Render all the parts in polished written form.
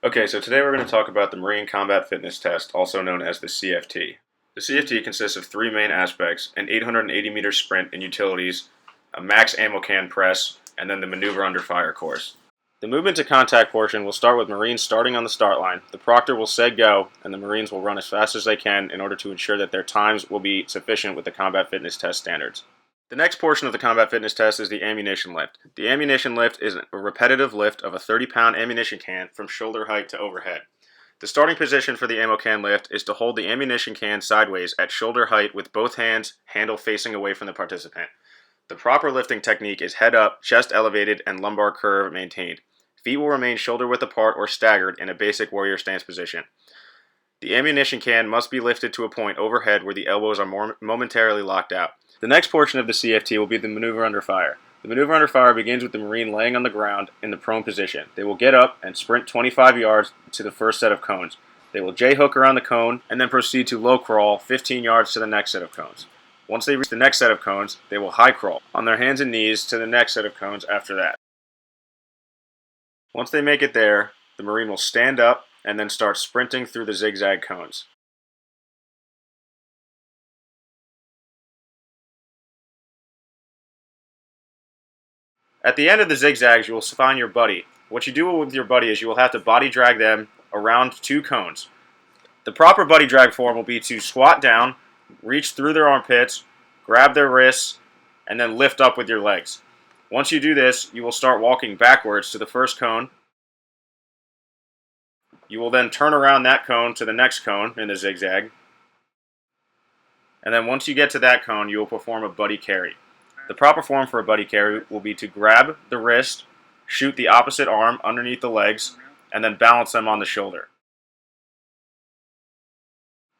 Okay, so today we're going to talk about the Marine Combat Fitness Test, also known as the CFT. The CFT consists of three main aspects: an 880-meter sprint in utilities, a max ammo can press, and then the maneuver under fire course. The movement to contact portion will start with Marines starting on the start line. The proctor will say go, and the Marines will run as fast as they can in order to ensure that their times will be sufficient with the Combat Fitness Test standards. The next portion of the combat fitness test is the ammunition lift. The ammunition lift is a repetitive lift of a 30-pound ammunition can from shoulder height to overhead. The starting position for the ammo can lift is to hold the ammunition can sideways at shoulder height with both hands, handle facing away from the participant. The proper lifting technique is head up, chest elevated, and lumbar curve maintained. Feet will remain shoulder width apart or staggered in a basic warrior stance position. The ammunition can must be lifted to a point overhead where the elbows are momentarily locked out. The next portion of the CFT will be the maneuver under fire. The maneuver under fire begins with the Marine laying on the ground in the prone position. They will get up and sprint 25 yards to the first set of cones. They will J-hook around the cone and then proceed to low crawl 15 yards to the next set of cones. Once they reach the next set of cones, they will high crawl on their hands and knees to the next set of cones after that. Once they make it there, the Marine will stand up and then start sprinting through the zigzag cones. At the end of the zigzags, you will find your buddy. What you do with your buddy is you will have to body drag them around two cones. The proper buddy drag form will be to squat down, reach through their armpits, grab their wrists, and then lift up with your legs. Once you do this, you will start walking backwards to the first cone. You will then turn around that cone to the next cone in the zigzag. And then once you get to that cone, you will perform a buddy carry. The proper form for a buddy carry will be to grab the wrist, shoot the opposite arm underneath the legs, and then balance them on the shoulder.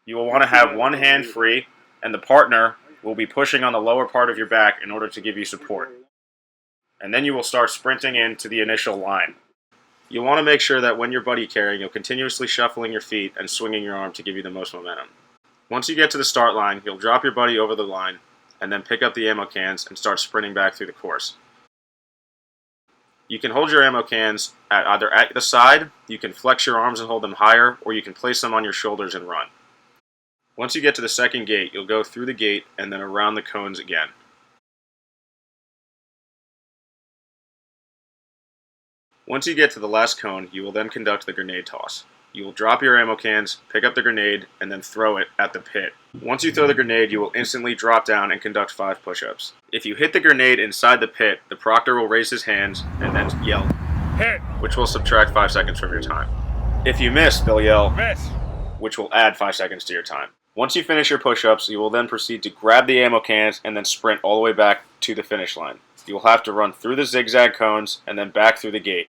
You will want to have one hand free, and the partner will be pushing on the lower part of your back in order to give you support. And then you will start sprinting into the initial line. You'll want to make sure that when you're buddy carrying, you're continuously shuffling your feet and swinging your arm to give you the most momentum. Once you get to the start line, you'll drop your buddy over the line, and then pick up the ammo cans and start sprinting back through the course. You can hold your ammo cans either at the side, you can flex your arms and hold them higher, or you can place them on your shoulders and run. Once you get to the second gate, you'll go through the gate and then around the cones again. Once you get to the last cone, you will then conduct the grenade toss. You will drop your ammo cans, pick up the grenade, and then throw it at the pit. Once you throw the grenade, you will instantly drop down and conduct 5 push-ups. If you hit the grenade inside the pit, the proctor will raise his hands and then yell, "Hit!" which will subtract 5 seconds from your time. If you miss, they'll yell, "Miss!" which will add 5 seconds to your time. Once you finish your push-ups, you will then proceed to grab the ammo cans and then sprint all the way back to the finish line. You will have to run through the zigzag cones and then back through the gate.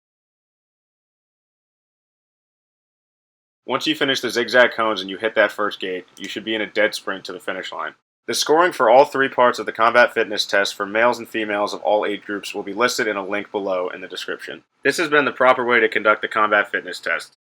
Once you finish the zigzag cones and you hit that first gate, you should be in a dead sprint to the finish line. The scoring for all 3 parts of the combat fitness test for males and females of all age groups will be listed in a link below in the description. This has been the proper way to conduct the combat fitness test.